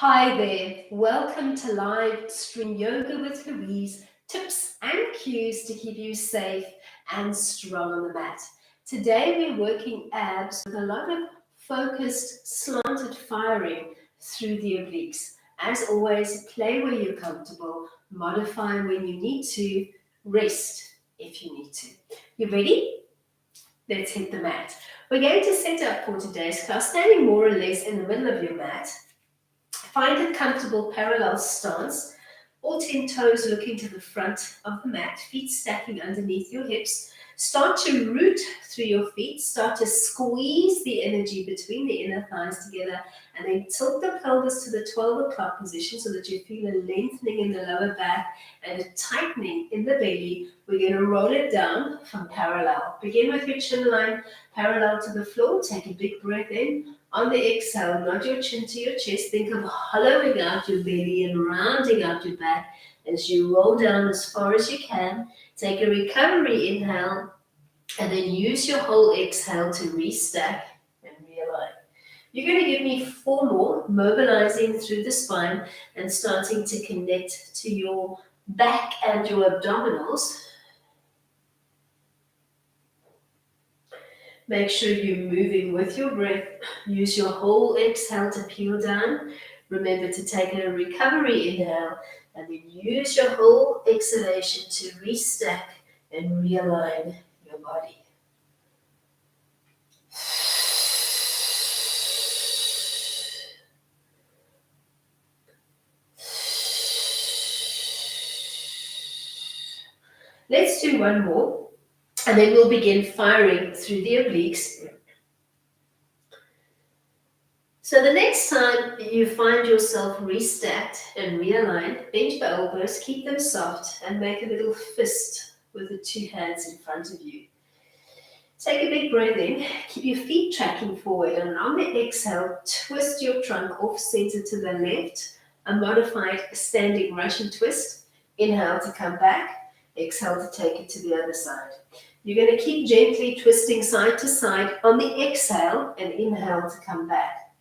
Hi there, welcome to live stream yoga with Louise, tips and cues to keep you safe and strong on the mat. Today we're working abs with a lot of focused, slanted firing through the obliques. As always, play where you're comfortable, modify when you need to, rest if you need to. You ready? Let's hit the mat. We're going to set up for today's class, standing more or less in the middle of your mat. Find a comfortable parallel stance, all 10 toes looking to the front of the mat, feet stacking underneath your hips. Start to root through your feet, start to squeeze the energy between the inner thighs together, and then tilt the pelvis to the 12 o'clock position so that you feel a lengthening in the lower back and a tightening in the belly. We're going to roll it down from parallel. Begin with your chin line parallel to the floor. Take a big breath in. On the exhale, nod your chin to your chest. Think of hollowing out your belly and rounding out your back as you roll down as far as you can. Take a recovery inhale and then use your whole exhale to restack and realign. You're going to give me 4 more, mobilizing through the spine and starting to connect to your back and your abdominals. Make sure you're moving with your breath. Use your whole exhale to peel down. Remember to take a recovery inhale and then use your whole exhalation to restack and realign your body. Let's do one more. And then we'll begin firing through the obliques. So the next time you find yourself restacked and realigned, bend your elbows, keep them soft, and make a little fist with the 2 hands in front of you. Take a big breath in, keep your feet tracking forward, and on the exhale, twist your trunk off center to the left, a modified standing Russian twist. Inhale to come back, exhale to take it to the other side. You're going to keep gently twisting side to side on the exhale and inhale to come back.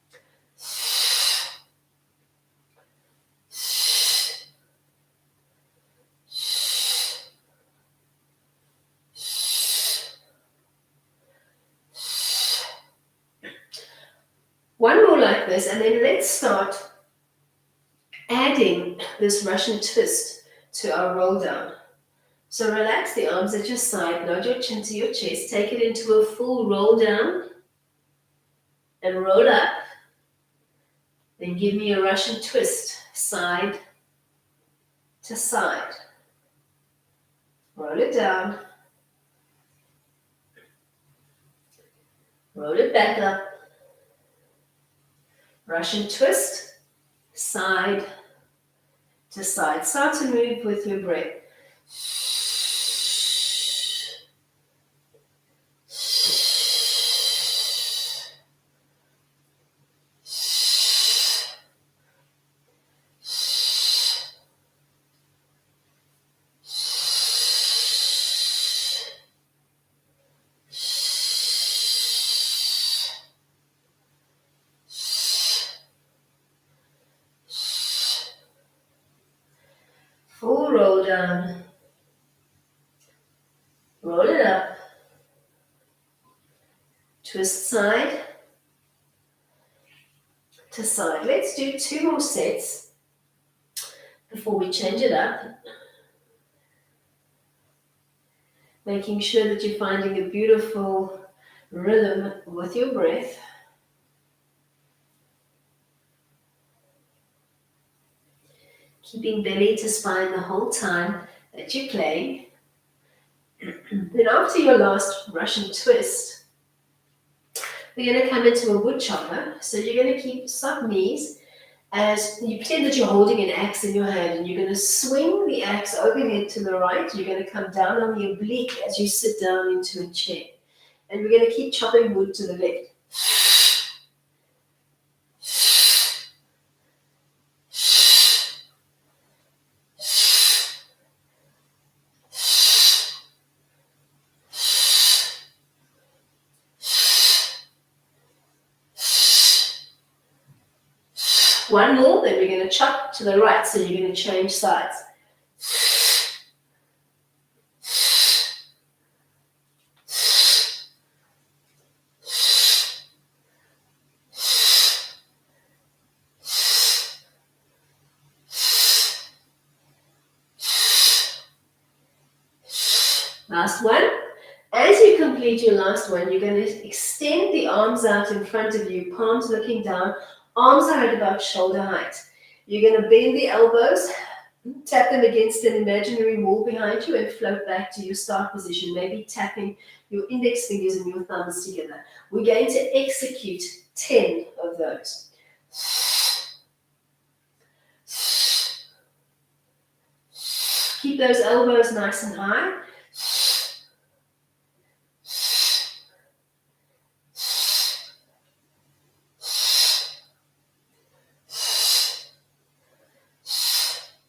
One more like this, and then let's start adding this Russian twist to our roll down. So relax the arms at your side, nod your chin to your chest, take it into a full roll down and roll up. Then give me a Russian twist, side to side. Roll it down. Roll it back up. Russian twist, side to side. Start to move with your breath. Full roll down. Roll it up. Twist side to side. Let's do 2 more sets before we change it up. Making sure that you're finding a beautiful rhythm with your breath. Keeping belly to spine the whole time that you're playing. Then after your last Russian twist, we're going to come into a wood chopper. So you're going to keep soft knees as you pretend that you're holding an axe in your hand, and you're going to swing the axe overhead to the right. You're going to come down on the oblique as you sit down into a chair. And we're going to keep chopping wood to the left. One more, then we're going to chop to the right, so you're going to change sides. Last one. As you complete your last one, you're going to extend the arms out in front of you, palms looking down, arms are at about shoulder height. You're going to bend the elbows, tap them against an imaginary wall behind you, and float back to your start position, maybe tapping your index fingers and your thumbs together. We're going to execute 10 of those. Keep those elbows nice and high.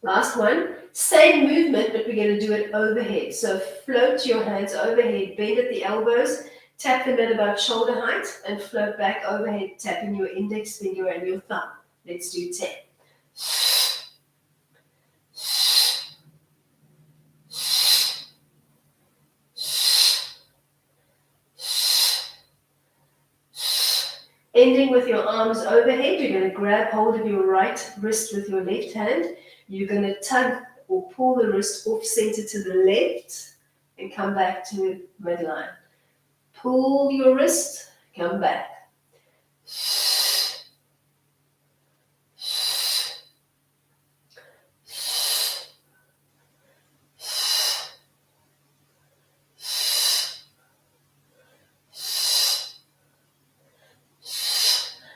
Last one, same movement, but we're going to do it overhead. So float your hands overhead, bend at the elbows, tap them at about shoulder height, and float back overhead, tapping your index finger and your thumb. Let's do 10. Ending with your arms overhead, you're going to grab hold of your right wrist with your left hand. You're going to tug or pull the wrist off center to the left and come back to midline. Pull your wrist, come back.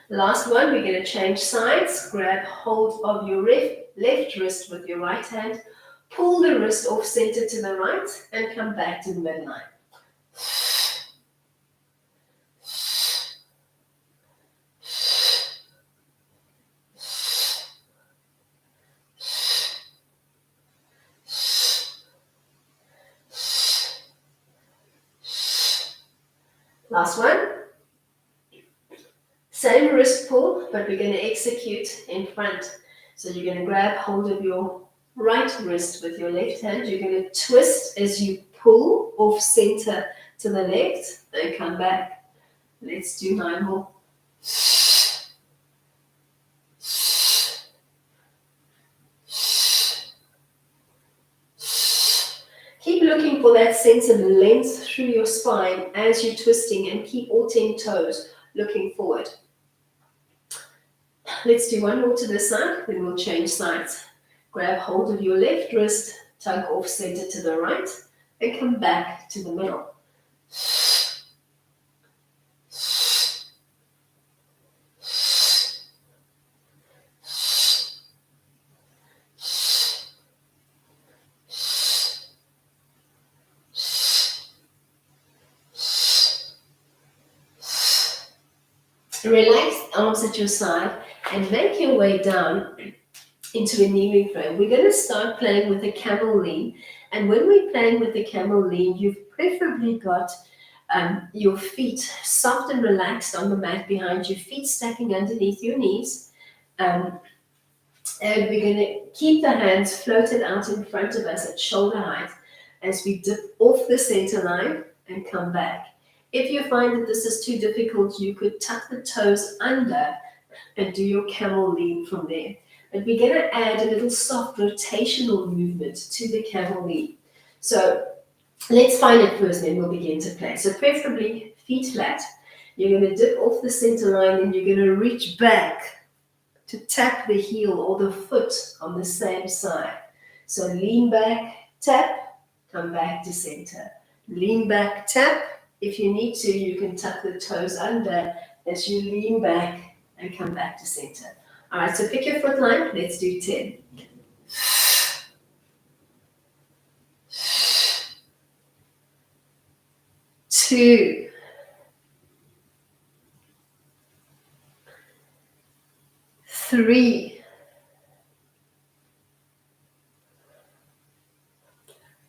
Last one, we're going to change sides. Grab hold of your left wrist with your right hand. Pull the wrist off center to the right and come back to the midline. Last one. Same wrist pull, but we're going to execute in front. So you're going to grab hold of your right wrist with your left hand. You're going to twist as you pull off center to the left and come back. Let's do 9 more. Keep looking for that sense of length through your spine as you're twisting, and keep all 10 toes looking forward. Let's do 1 more to this side, then we'll change sides. Grab hold of your left wrist, tug off center to the right, and come back to the middle. Relax the arms at your side and make your way down into a kneeling frame. We're going to start playing with a camel lean. And when we're playing with the camel lean, you've preferably got your feet soft and relaxed on the mat behind you, feet stacking underneath your knees. And we're going to keep the hands floated out in front of us at shoulder height as we dip off the center line and come back. If you find that this is too difficult, you could tuck the toes under and do your camel lean from there. But we're going to add a little soft rotational movement to the camel lean. So let's find it first, then we'll begin to play. So preferably feet flat. You're going to dip off the center line and you're going to reach back to tap the heel or the foot on the same side. So lean back, tap, come back to center. Lean back, tap. If you need to, you can tuck the toes under as you lean back and come back to center. All right, so pick your foot line. Let's do 10. 2. 3.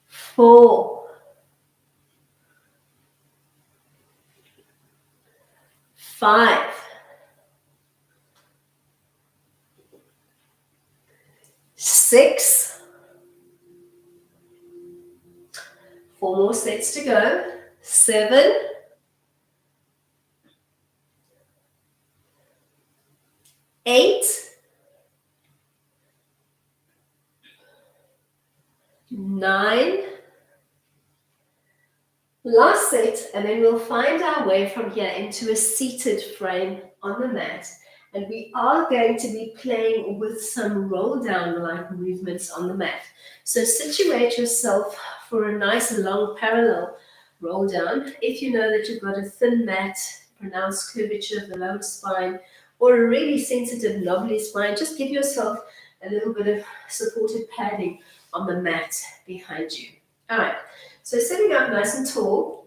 4. 5. 6. 4 more sets to go. 7. 8. 9. Last set, and then we'll find our way from here into a seated frame on the mat. And we are going to be playing with some roll down like movements on the mat. So situate yourself for a nice long parallel roll down. If you know that you've got a thin mat, pronounced curvature of the lower spine, or a really sensitive knobbly spine, just give yourself a little bit of supported padding on the mat behind you. All right, so sitting up nice and tall,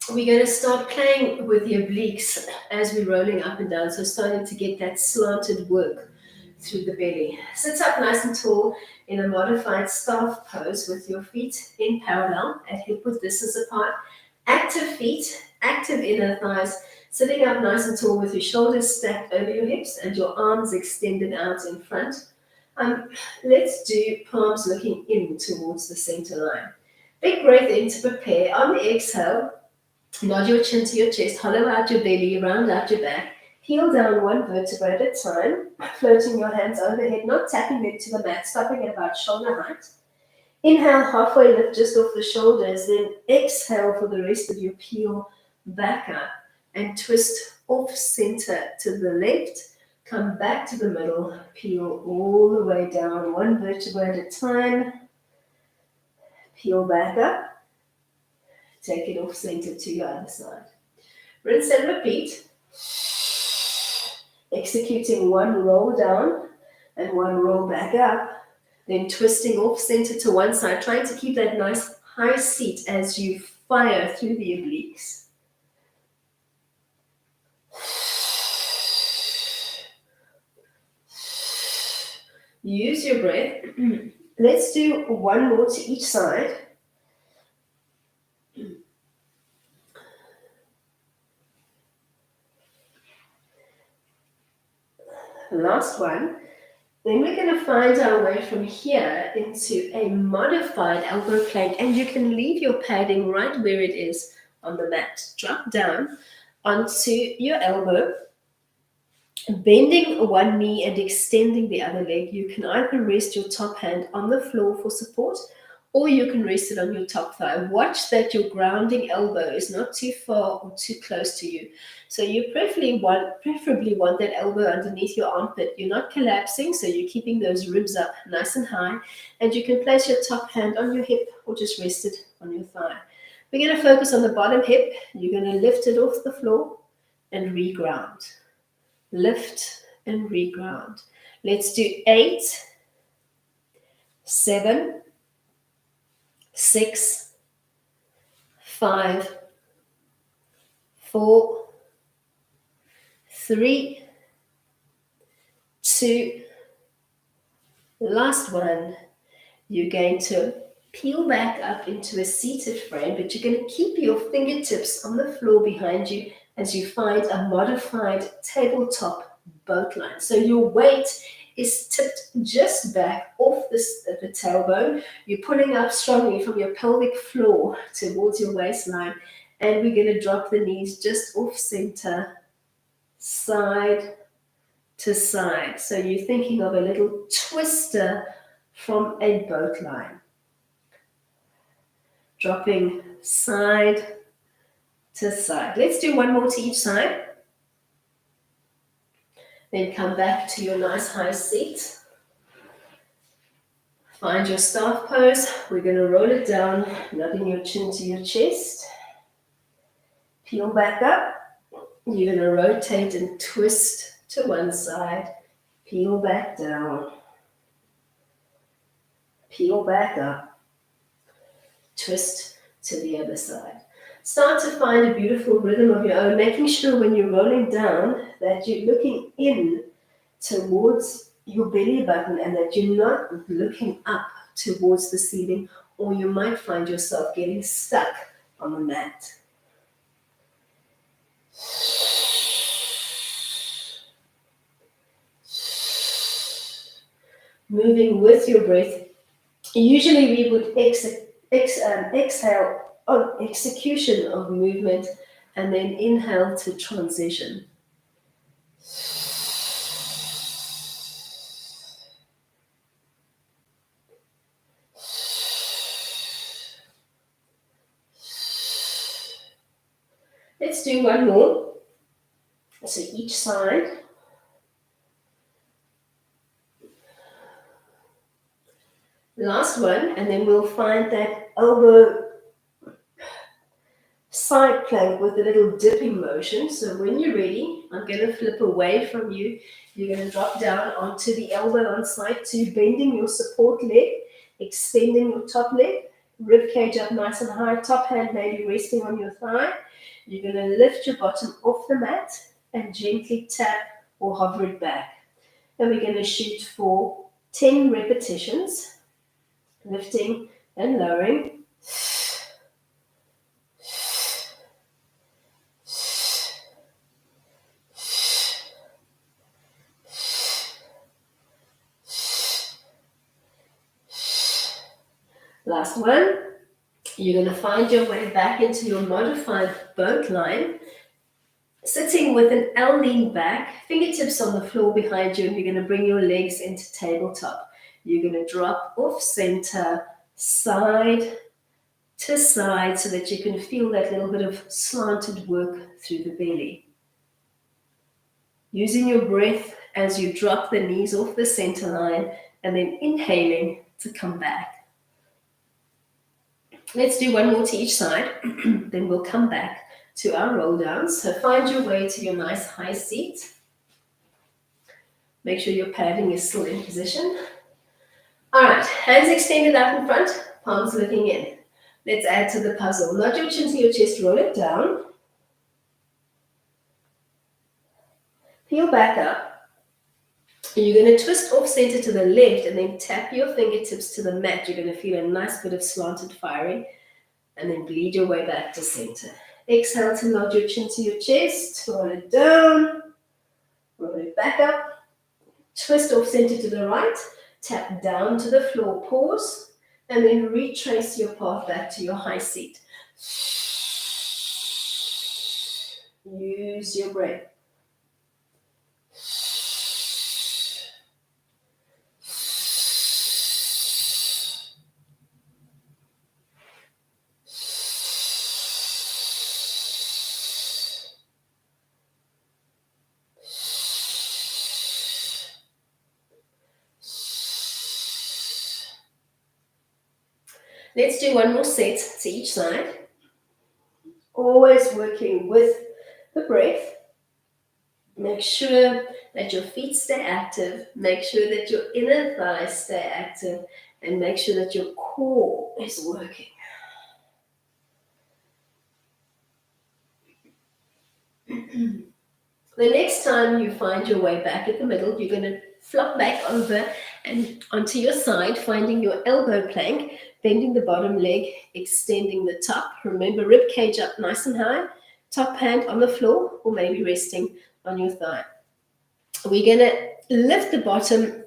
we're going to start playing with the obliques as we're rolling up and down, so starting to get that slanted work through the belly. Sit up nice and tall in a modified staff pose with your feet in parallel at hip width distance apart. Active feet, active inner thighs, sitting up nice and tall with your shoulders stacked over your hips and your arms extended out in front. Let's do palms looking in towards the center line. Big breath in to prepare. On the exhale, nod your chin to your chest, hollow out your belly, round out your back. Heel down one vertebra at a time, floating your hands overhead, not tapping them to the mat, stopping at about shoulder height. Inhale, halfway lift just off the shoulders, then exhale for the rest of your peel back up and twist off center to the left. Come back to the middle, peel all the way down, one vertebra at a time. Peel back up. Take it off center to your other side. Rinse and repeat. Executing one roll down and one roll back up. Then twisting off center to one side, trying to keep that nice high seat as you fire through the obliques. Use your breath. Let's do one more to each side. Last one. Then we're going to find our way from here into a modified elbow plank, and you can leave your padding right where it is on the mat. Drop down onto your elbow, bending one knee and extending the other leg. You can either rest your top hand on the floor for support, or you can rest it on your top thigh. Watch that your grounding elbow is not too far or too close to you. So you preferably want that elbow underneath your armpit. You're not collapsing, so you're keeping those ribs up nice and high. And you can place your top hand on your hip or just rest it on your thigh. We're going to focus on the bottom hip. You're going to lift it off the floor and reground. Lift and reground. Let's do 8, 7, 6, 5, 4, 3, 2, last one. You're going to peel back up into a seated frame, but you're going to keep your fingertips on the floor behind you as you find a modified tabletop boat line. So your weight is tipped just back off the tailbone. You're pulling up strongly from your pelvic floor towards your waistline, and we're going to drop the knees just off center, side to side. So you're thinking of a little twister from a boat line. Dropping side to side. Let's do one more to each side. Then come back to your nice high seat. Find your staff pose. We're going to roll it down, nodding your chin to your chest. Peel back up. You're going to rotate and twist to one side. Peel back down. Peel back up. Twist to the other side. Start to find a beautiful rhythm of your own, making sure when you're rolling down that you're looking in towards your belly button and that you're not looking up towards the ceiling, or you might find yourself getting stuck on the mat. moving with your breath. Usually we would exhale on execution of movement and then inhale to transition. Let's do one more. So each side. Last one, and then we'll find that elbow side plank with a little dipping motion. So when you're ready, I'm going to flip away from you. You're going to drop down onto the elbow on side two, bending your support leg, extending your top leg, rib cage up nice and high, top hand maybe resting on your thigh. You're going to lift your bottom off the mat and gently tap or hover it back. And we're going to shoot for 10 repetitions, lifting and lowering. Last one. You're going to find your way back into your modified boat line, sitting with an L lean back, fingertips on the floor behind you, and you're going to bring your legs into tabletop. You're going to drop off center, side to side, so that you can feel that little bit of slanted work through the belly. Using your breath as you drop the knees off the center line, and then inhaling to come back. Let's do one more to each side, then we'll come back to our roll downs. So find your way to your nice high seat. Make sure your padding is still in position. All right, hands extended out in front, palms looking in. Let's add to the puzzle. Nod your chin to your chest, roll it down. Peel back up. You're going to twist off center to the left and then tap your fingertips to the mat. You're going to feel a nice bit of slanted firing and then bleed your way back to center. Exhale to nod your chin to your chest, roll it down, roll it back up, twist off center to the right, tap down to the floor, pause, and then retrace your path back to your high seat. Use your breath. Let's do one more set to each side. Always working with the breath. Make sure that your feet stay active. Make sure that your inner thighs stay active. And make sure that your core is working. The next time you find your way back at the middle, you're going to flop back over and onto your side, finding your elbow plank, bending the bottom leg, extending the top. Remember, rib cage up nice and high, top hand on the floor, or maybe resting on your thigh. We're going to lift the bottom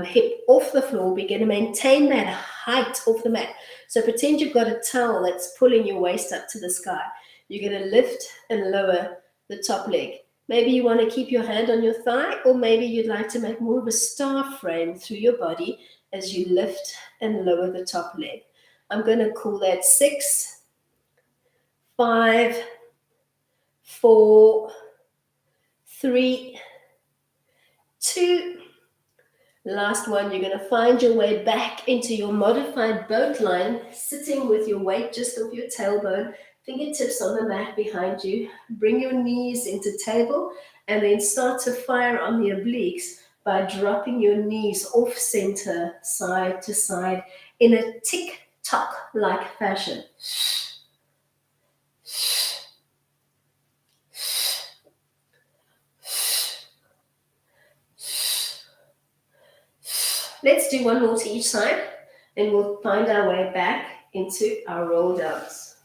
hip off the floor. We're going to maintain that height off the mat. So pretend you've got a towel that's pulling your waist up to the sky. You're going to lift and lower the top leg. Maybe you want to keep your hand on your thigh, or maybe you'd like to make more of a star frame through your body as you lift and lower the top leg. I'm going to call that 6, 5, 4, 3, 2. Last one, you're going to find your way back into your modified boat line, sitting with your weight just off your tailbone, fingertips on the mat behind you. Bring your knees into table and then start to fire on the obliques by dropping your knees off center, side to side in a tick-tock-like fashion. Let's do one more to each side, and we'll find our way back into our roll downs.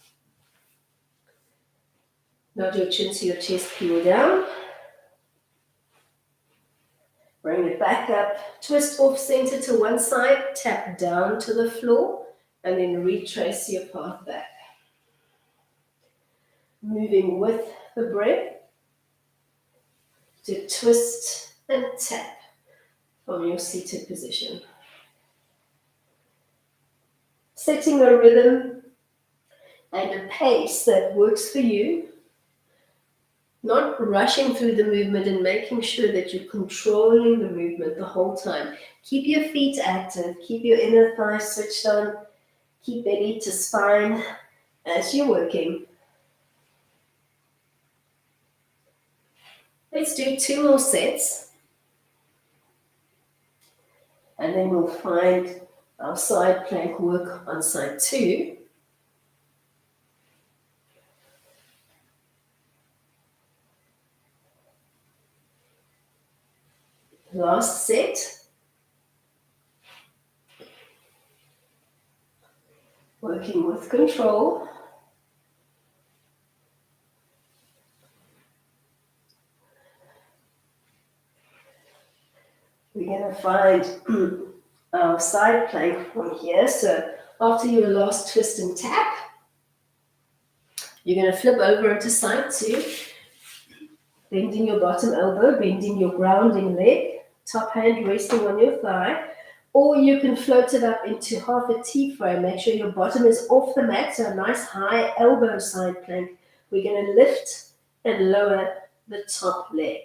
Nod your chin to your chest, peel down. Bring it back back up, twist off center to one side, tap down to the floor, and then retrace your path back. Moving with the breath to twist and tap from your seated position. Setting a rhythm and a pace that works for you. Not rushing through the movement and making sure that you're controlling the movement the whole time. Keep your feet active. Keep your inner thighs switched on. Keep belly to spine as you're working. Let's do 2 more sets. And then we'll find our side plank work on side 2. Last set. Working with control. We're going to find our side plank from here. So after your last twist and tap, you're going to flip over to side 2, bending your bottom elbow, bending your grounding leg, top hand resting on your thigh, or you can float it up into half a T-frame. Make sure your bottom is off the mat, so a nice high elbow side plank. We're going to lift and lower the top leg.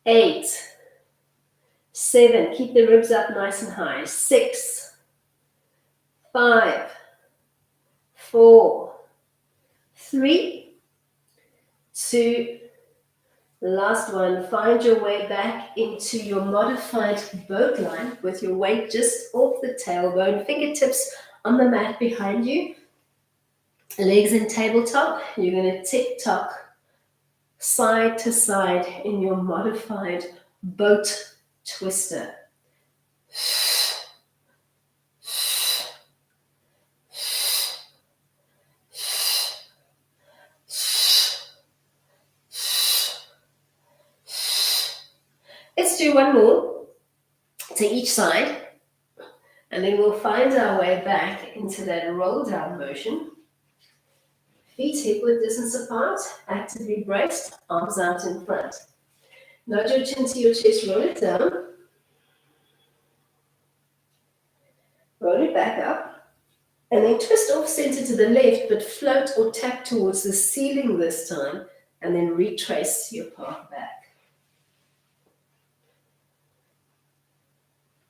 8, 7, keep the ribs up nice and high. 6, 5, 4, 3, 2, last one. Find your way back into your modified boat line with your weight just off the tailbone, fingertips on the mat behind you, legs in tabletop. You're going to tick-tock side to side in your modified boat twister. Let's do 1 more to each side, and then we'll find our way back into that roll down motion. Feet hip width distance apart, actively braced, arms out in front. Nod your chin to your chest, roll it down. Roll it back up, and then twist off center to the left, but float or tap towards the ceiling this time, and then retrace your path back.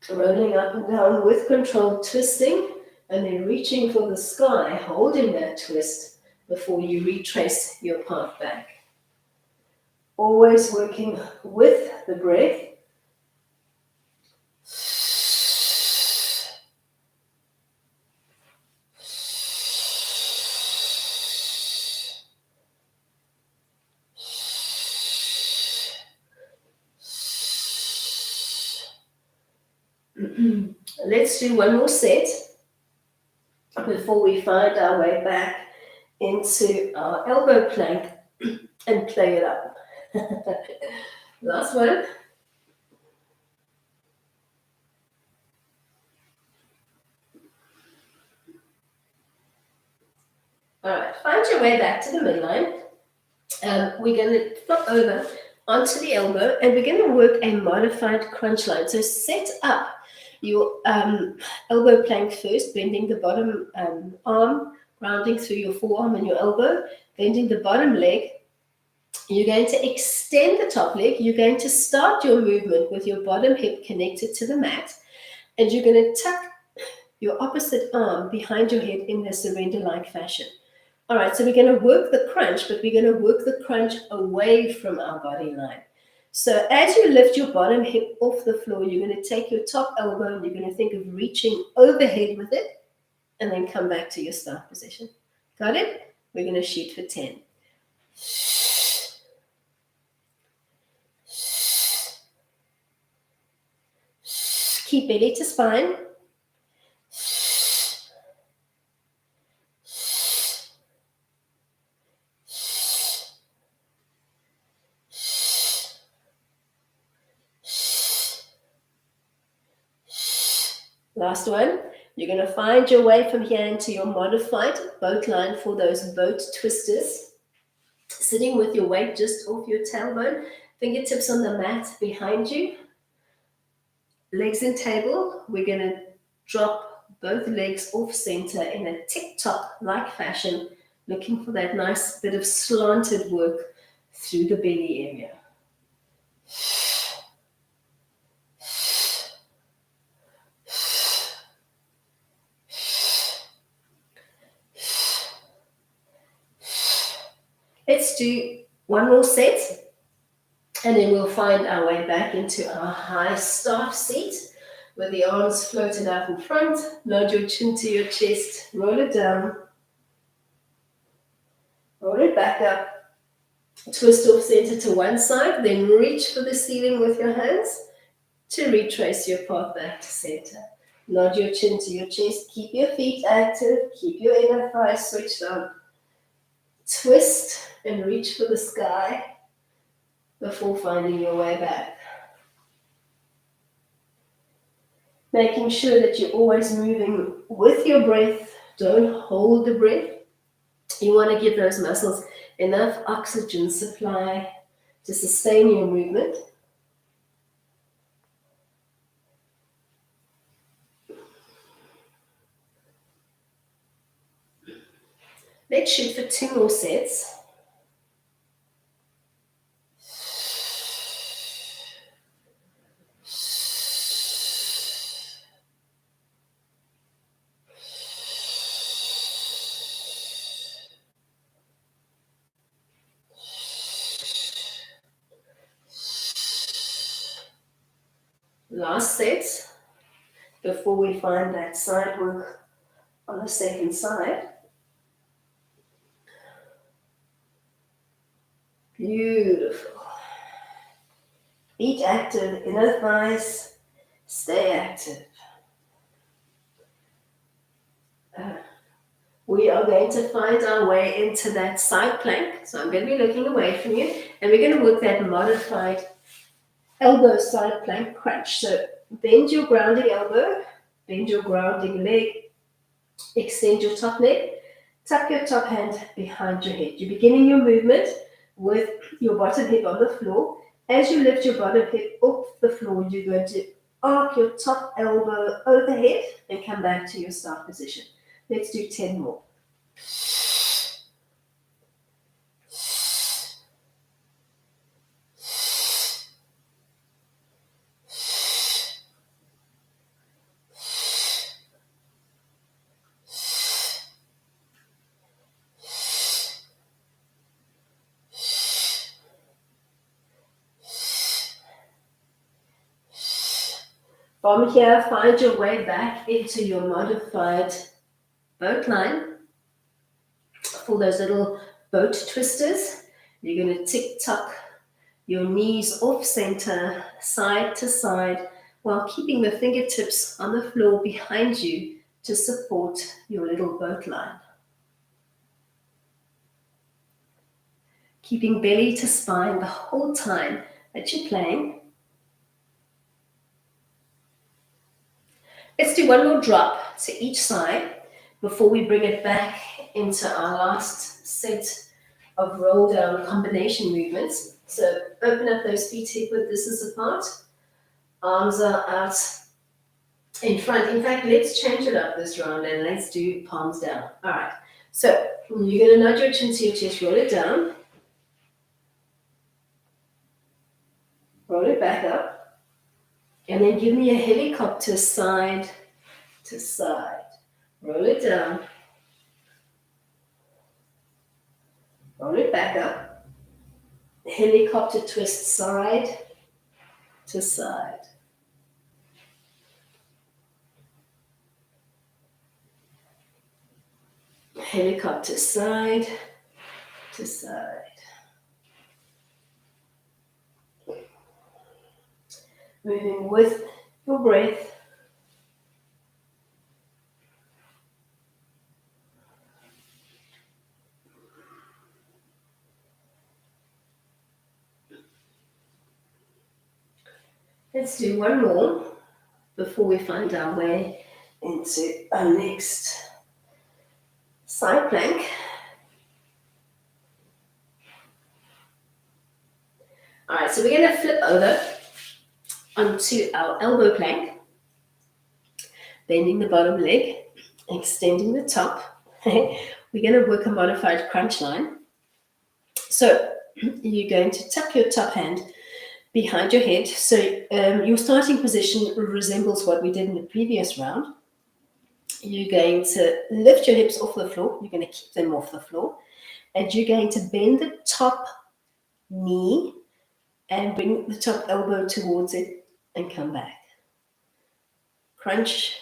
Rolling up and down with control, twisting, and then reaching for the sky, holding that twist before you retrace your path back. Always working with the breath. Let's do 1 more set before we find our way back into our elbow plank and play it up. Last one. All right, find your way back to the midline. We're going to flip over onto the elbow, and we're going to work a modified crunch line. So set up your elbow plank first, bending the bottom arm, grounding through your forearm and your elbow, bending the bottom leg. You're going to extend the top leg. You're going to start your movement with your bottom hip connected to the mat, and you're going to tuck your opposite arm behind your head in a surrender-like fashion. All right, so we're going to work the crunch, but we're going to work the crunch away from our body line. So as you lift your bottom hip off the floor, you're going to take your top elbow and you're going to think of reaching overhead with it, and then come back to your start position. Got it? We're going to shoot for 10. Keep belly to spine. Last one. You're going to find your way from here into your modified boat line for those boat twisters. Sitting with your weight just off your tailbone, fingertips on the mat behind you, legs in table. We're going to drop both legs off center in a tick-tock-like fashion, looking for that nice bit of slanted work through the belly area. Let's do one more set, and then we'll find our way back into our high staff seat with the arms floated out in front. Nod your chin to your chest, roll it down, roll it back up, twist off center to one side, then reach for the ceiling with your hands to retrace your path back to center. Nod your chin to your chest, keep your feet active, keep your inner thighs switched on. Twist and reach for the sky before finding your way back. Making sure that you're always moving with your breath. Don't hold the breath. You want to give those muscles enough oxygen supply to sustain your movement. Let's shoot for 2 more sets. Last set before we find that side work on the second side. Beautiful. Feet active, inner thighs, stay active. We are going to find our way into that side plank. So I'm going to be looking away from you, and we're going to work that modified elbow side plank crunch. So bend your grounding elbow, bend your grounding leg, extend your top leg, tuck your top hand behind your head. You're beginning your movement with your bottom hip on the floor. As you lift your bottom hip off the floor, you're going to arc your top elbow overhead and come back to your start position. Let's do 10 more. From here, find your way back into your modified boat line for those little boat twisters. You're going to tick-tock your knees off center, side to side, while keeping the fingertips on the floor behind you to support your little boat line. Keeping belly to spine the whole time that you're playing. Let's do one more drop to each side before we bring it back into our last set of roll down combination movements. So open up those feet hip width distance apart. Arms are out in front. In fact, let's change it up this round and let's do palms down. All right. So you're going to nod your chin to your chest, roll it down. Roll it back up. And then give me a helicopter side to side. Roll it down. Roll it back up. Helicopter twist side to side. Helicopter side to side. Moving with your breath. Let's do one more before we find our way into our next side plank. All right, so we're going to flip over onto our elbow plank, bending the bottom leg, extending the top. We're going to work a modified crunch line. So you're going to tuck your top hand behind your head. So your starting position resembles what we did in the previous round. You're going to lift your hips off the floor. You're going to keep them off the floor. And you're going to bend the top knee and bring the top elbow towards it and come back. Crunch,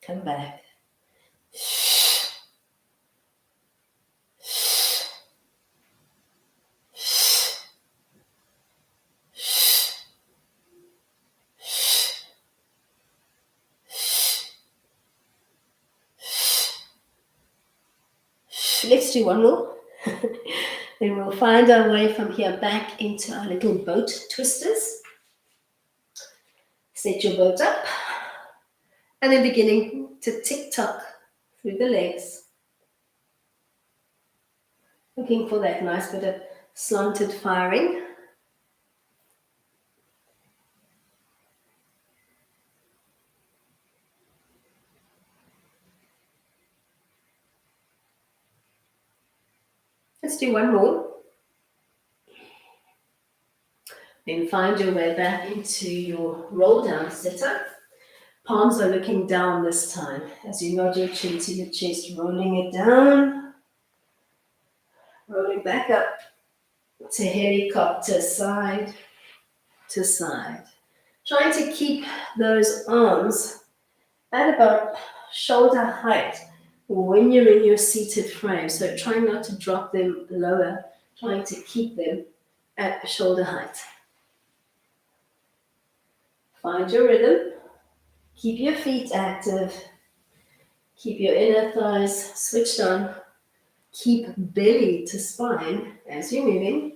come back. Let's do one more. Then we'll find our way from here back into our little boat twisters. Set your boat up. And then beginning to tick-tock through the legs. Looking for that nice bit of slanted firing. Let's do one more. Then find your way back into your roll down setup. Palms are looking down this time as you nod your chin to your chest, rolling it down, rolling back up to helicopter, side to side. Trying to keep those arms at about shoulder height when you're in your seated frame. So try not to drop them lower, trying to keep them at shoulder height. Find your rhythm. Keep your feet active. Keep your inner thighs switched on. Keep belly to spine as you're moving.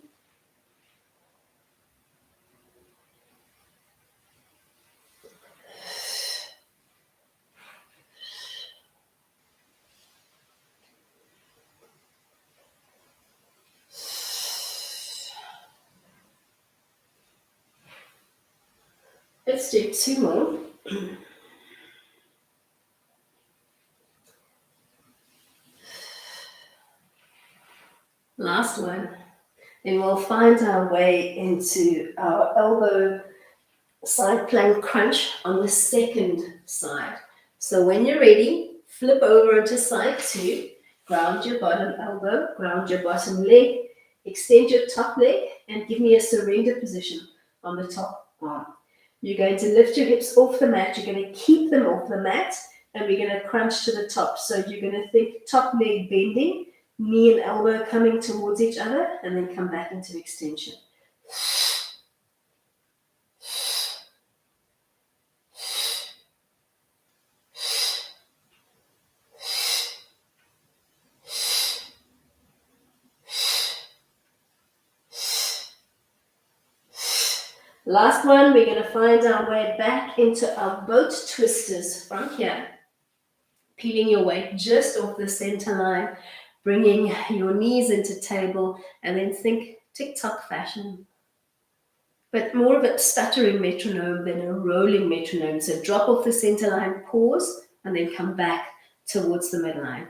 Let's do two more. Last one. Then we'll find our way into our elbow side plank crunch on the second side. So when you're ready, flip over to side two, ground your bottom elbow, ground your bottom leg, extend your top leg, and give me a surrender position on the top arm. You're going to lift your hips off the mat. You're going to keep them off the mat, and we're going to crunch to the top. So you're going to think top leg bending, knee and elbow coming towards each other, and then come back into extension. Last one, we're going to find our way back into our boat twisters from here. Peeling your weight just off the center line, bringing your knees into table, and then think tick-tock fashion. But more of a stuttering metronome than a rolling metronome. So drop off the center line, pause, and then come back towards the midline.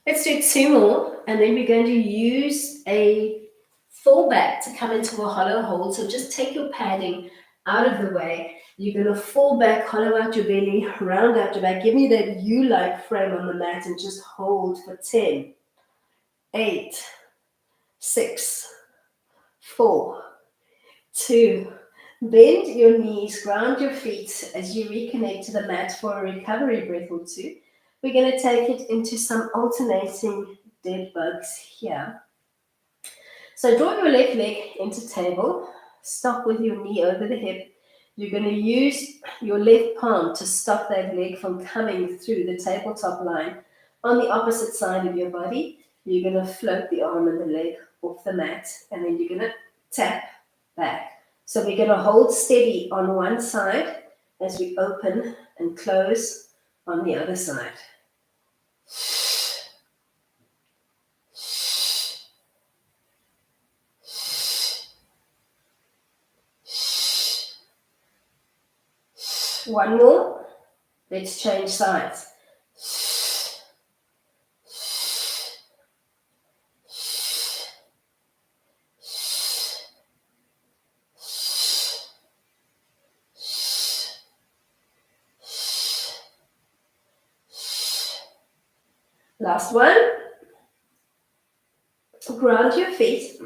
Let's do two more, and then we're going to use a fall back to come into a hollow hold. So just take your padding out of the way. You're going to fall back, hollow out your belly, round out your back. Give me that U-like frame on the mat and just hold for 10, 8, 6, 4, 2. Bend your knees, ground your feet as you reconnect to the mat for a recovery breath or two. We're going to take it into some alternating dead bugs here. So draw your left leg into table. Stop with your knee over the hip. You're going to use your left palm to stop that leg from coming through the tabletop line on the opposite side of your body. you're going to float the arm and the leg off the mat, and then you're going to tap back. So we're going to hold steady on one side as we open and close on the other side. One more. Let's change sides. Last one. Ground your feet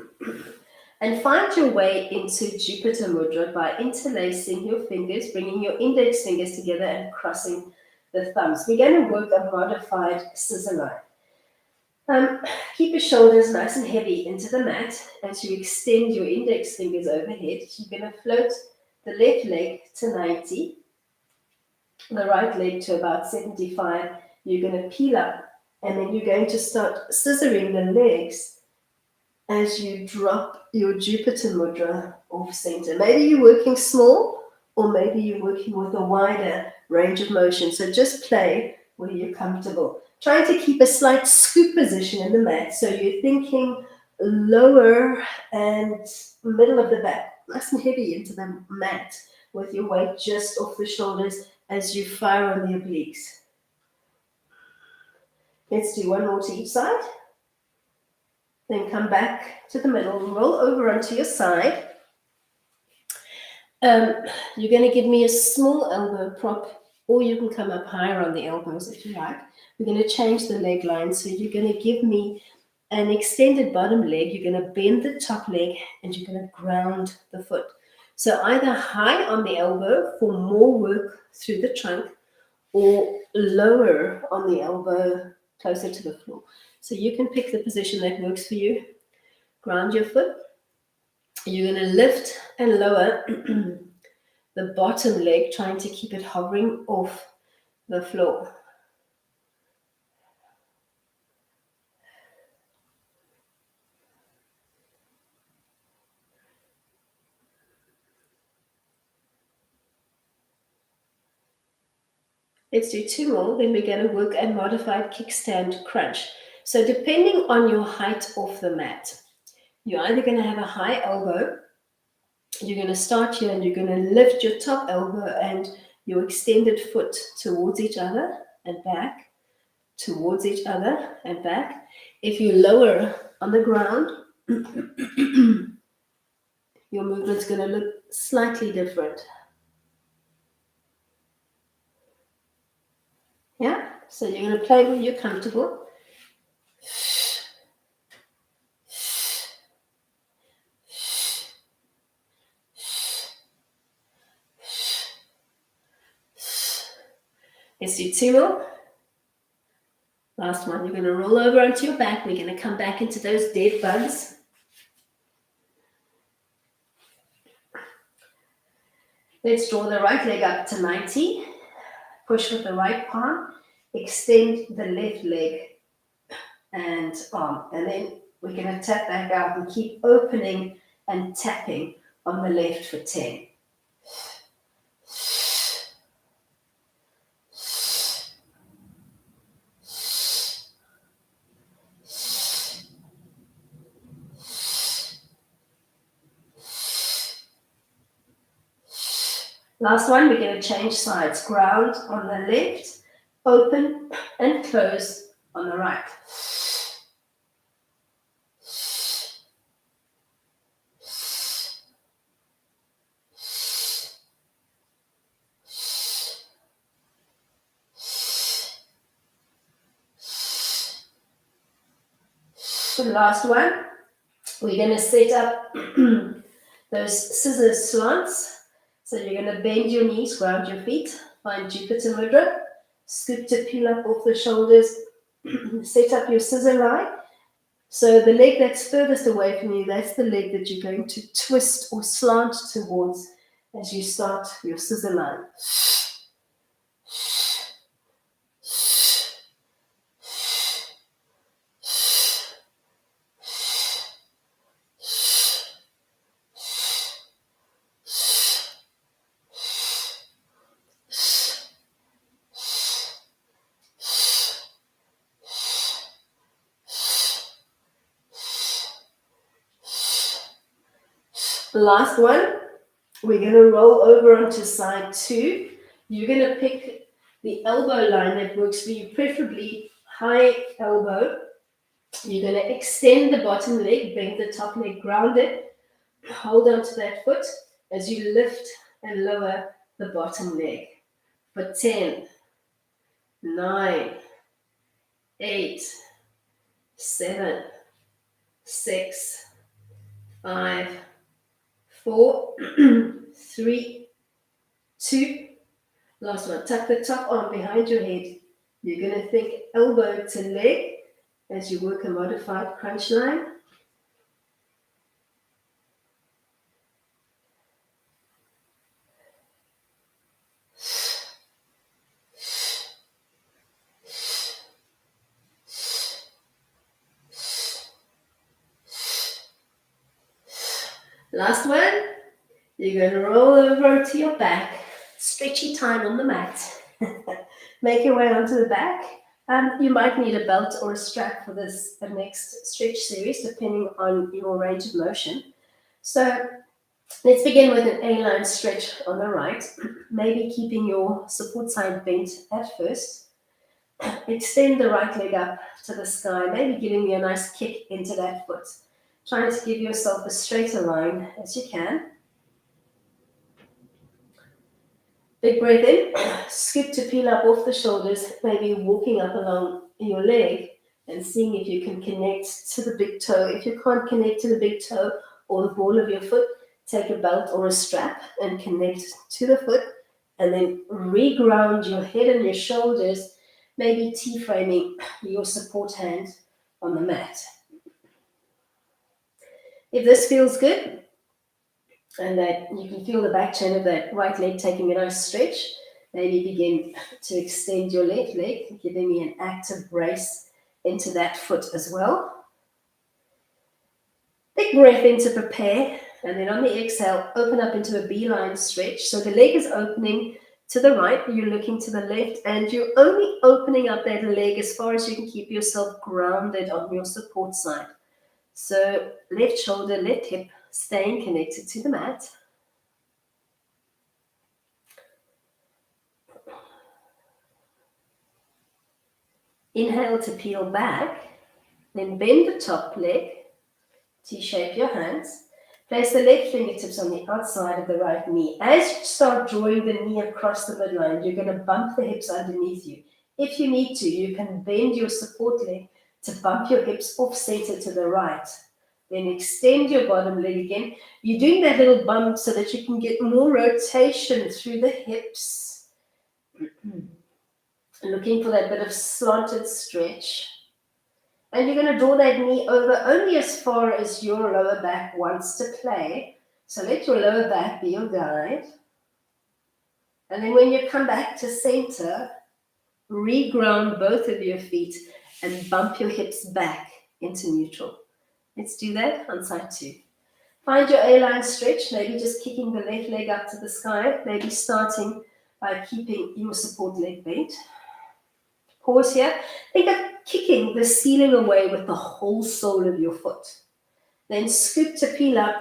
and find your way into Jupiter Mudra by interlacing your fingers, bringing your index fingers together and crossing the thumbs. We're going to work a modified scissor line. Keep your shoulders nice and heavy into the mat as you extend your index fingers overhead. You're going to float the left leg to 90, the right leg to about 75. You're going to peel up, and then you're going to start scissoring the legs as you drop your Jupiter Mudra off center. Maybe you're working small, or maybe you're working with a wider range of motion. So just play where you're comfortable. Trying to keep a slight scoop position in the mat. So you're thinking lower and middle of the back, nice and heavy into the mat with your weight just off the shoulders as you fire on the obliques. Let's do one more to each side. Then come back to the middle, roll over onto your side. You're going to give me a small elbow prop, or you can come up higher on the elbows if you like. We're going to change the leg line. So you're going to give me an extended bottom leg. You're going to bend the top leg, and you're going to ground the foot. So either high on the elbow for more work through the trunk, or lower on the elbow closer to the floor. So you can pick the position that works for you. Ground your foot. You're going to lift and lower the bottom leg, trying to keep it hovering off the floor. Let's do two more, then we're going to work a modified kickstand crunch. So depending on your height off the mat, you're either going to have a high elbow, you're going to start here and you're going to lift your top elbow and your extended foot towards each other and back, towards each other and back. If you lower on the ground, your movement's going to look slightly different. Yeah, so you're going to play where you're comfortable. Let's do two more. Last one, you're going to roll over onto your back. We're going to come back into those dead bugs. Let's draw the right leg up to 90. Push with the right palm. Extend the left leg and arm. And then we're going to tap back out and keep opening and tapping on the left for 10. Last one, we're going to change sides. Ground on the left, open and close on the right. For the last one, we're going to set up those scissor slants. So you're going to bend your knees, ground your feet, find Jupiter Mudra, scoop to peel up off the shoulders, set up your scissor line. So the leg that's furthest away from you, that's the leg that you're going to twist or slant towards as you start your scissor line. Last one. We're going to roll over onto side 2. You're going to pick the elbow line that works for you, preferably high elbow. You're going to extend the bottom leg, bring the top leg grounded. Hold on to that foot as you lift and lower the bottom leg. For 10, 9, 8, 7, 6, 5, 4, 3, 2. Last one. Tuck the top arm behind your head. You're going to think elbow to leg as you work a modified crunch line. Last one. You're going to roll over onto your back. Stretchy time on the mat. Make your way onto the back. You might need a belt or a strap for this next stretch series, depending on your range of motion. So let's begin with an A-line stretch on the right, maybe keeping your support side bent at first. Extend the right leg up to the sky, maybe giving you a nice kick into that foot. Trying to give yourself as straight a line as you can. Big breath in, scoop to peel up off the shoulders, maybe walking up along your leg and seeing if you can connect to the big toe. If you can't connect to the big toe or the ball of your foot, take a belt or a strap and connect to the foot, and then reground your head and your shoulders, maybe T-framing your support hand on the mat. If this feels good, and that you can feel the back chain of that right leg taking a nice stretch, maybe begin to extend your left leg, giving me an active brace into that foot as well. Big breath in to prepare, and then on the exhale, open up into a beeline stretch. So the leg is opening to the right, you're looking to the left, and you're only opening up that leg as far as you can keep yourself grounded on your support side. So left shoulder, left hip, staying connected to the mat. Inhale to peel back, then bend the top leg, T-shape your hands. Place the left fingertips on the outside of the right knee. As you start drawing the knee across the midline, you're going to bump the hips underneath you. If you need to, you can bend your support leg to bump your hips off center to the right. Then extend your bottom leg again. You're doing that little bump so that you can get more rotation through the hips. Looking for that bit of slanted stretch. And you're going to draw that knee over only as far as your lower back wants to play. So let your lower back be your guide. And then when you come back to center, reground both of your feet and bump your hips back into neutral. Let's do that on side 2. Find your A-line stretch, maybe just kicking the left leg up to the sky, maybe starting by keeping your support leg bent. Pause here. Think of kicking the ceiling away with the whole sole of your foot. Then scoop to peel up,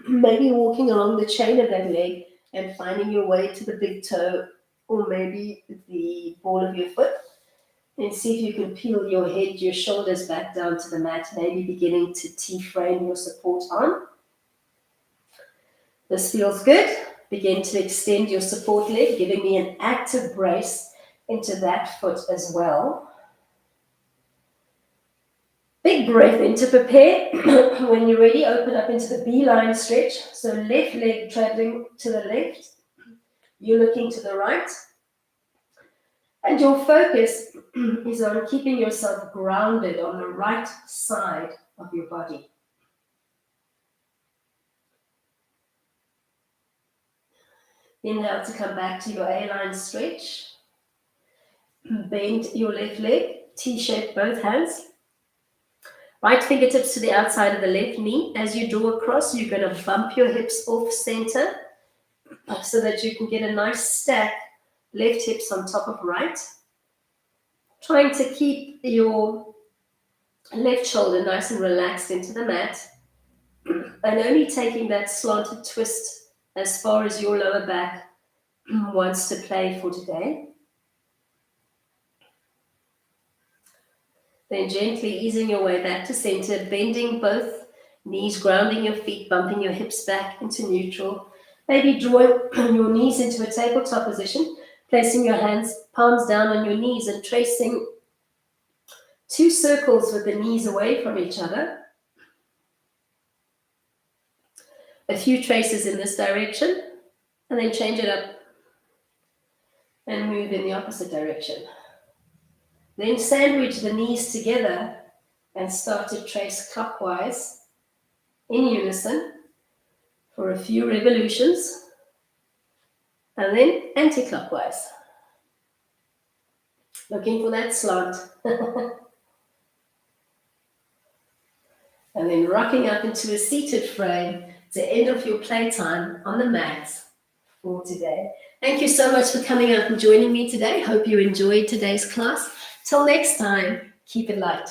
maybe walking along the chain of that leg and finding your way to the big toe or maybe the ball of your foot. And see if you can peel your head, your shoulders back down to the mat, maybe beginning to T-frame your support arm. This feels good. Begin to extend your support leg, giving me an active brace into that foot as well. Big breath in to prepare. When you're ready, open up into the beeline stretch. So left leg traveling to the left. You're looking to the right. And your focus is on keeping yourself grounded on the right side of your body. Inhale to come back to your A-line stretch. Bend your left leg, T-shape both hands. Right fingertips to the outside of the left knee. As you draw across, you're going to bump your hips off center so that you can get a nice stack, left hips on top of right. Trying to keep your left shoulder nice and relaxed into the mat. and only taking that slanted twist as far as your lower back wants to play for today. Then gently easing your way back to center, bending both knees, grounding your feet, bumping your hips back into neutral. Maybe drawing your knees into a tabletop position, placing your hands, palms down on your knees and tracing 2 circles with the knees away from each other. A few traces in this direction, and then change it up and move in the opposite direction. Then sandwich the knees together and start to trace clockwise in unison for a few revolutions, and then anti-clockwise. Looking for that slant. And then rocking up into a seated frame to end off your playtime on the mat for today. Thank you so much for coming out and joining me today. Hope you enjoyed today's class. Till next time, keep it light.